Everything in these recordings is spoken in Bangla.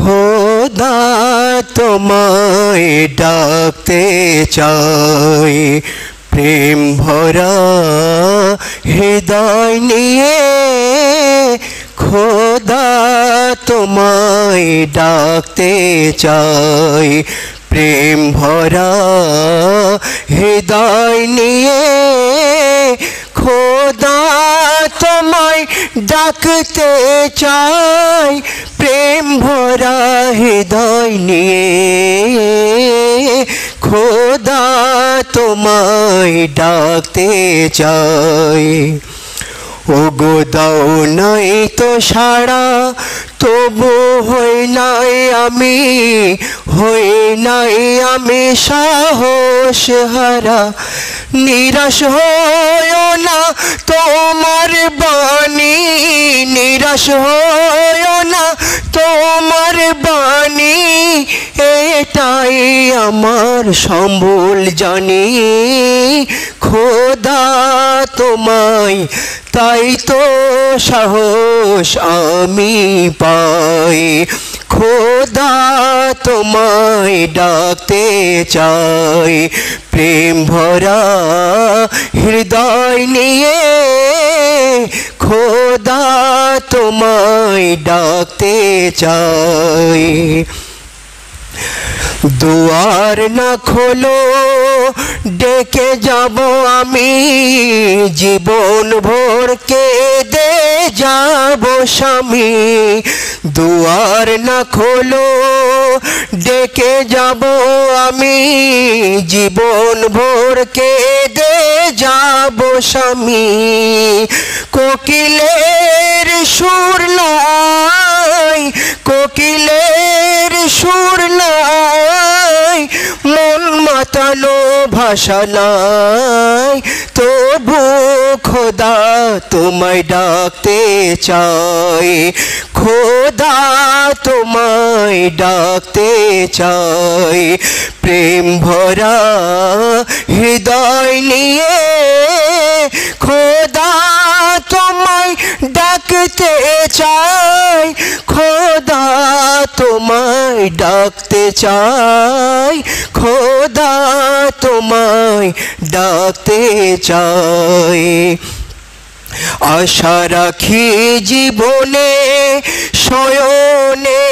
খোদা তোমায় ডাকতে চাই প্রেম ভরা হৃদয় নিয়ে। খোদা তোমায় ডাকতে চাই প্রেম ভরা হৃদয় নিয়ে। খোদা তোমায় ডাকতে চাই প্রেম ভরা হৃদয় নিয়ে। খোদা তোমায় ডাকতে চাই। ওগো দাও নাই তো সাড়া তবু হই নাই আমি সাহস হারা। নিরাশ হইও না তোমার বাণী, নিরাশ হইও না তোমার বাণী। এটাই আমার সম্বল জানি। খোদা তোমায় তাই তো সাহস আমি পাই। খোদা তোমায় ডাকতে চাই প্রেম ভরা হৃদয় নিয়ে। খোদা তোমায় ডাকতে চাই। দুয়ার না খোলো ডেকে যাব আমি, জীবন ভোর কেঁদে যাব স্বামী। দুয়ার না খোলো ডেকে যাব আমি, জীবন ভোর কেঁদে যাব স্বামী। কোকিলের সুর নাই, কোকিলের সুর নাই, মন মাতানো ভাষা নাই, তবু খোদা তোমায় ডাকতে চাই। খোদা তোমায় ডাকতে চাই প্রেম ভরা হৃদয় নিয়ে। খোদা তোমায় ডাকতে চাই, খোদা তোমায় ডাকতে চাই, খোদা তোমায় ডাকতে চাই। আশা রাখি জীবনে শয়নে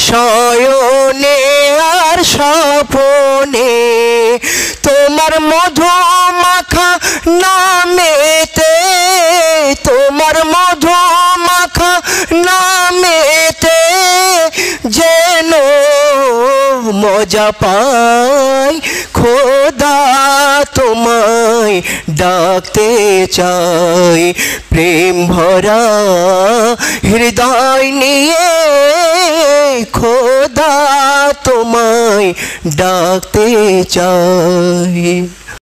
শয়নে আর স্বপনে, তোমার মধু মাখা নামেতে, তোমার মধু মাখা নামেতে যেন মজা পাই। খোদা তোমায় ডাকতে চাই প্রেম ভরা হৃদয় নিয়ে। খোদা তোমায় ডাকতে চাই।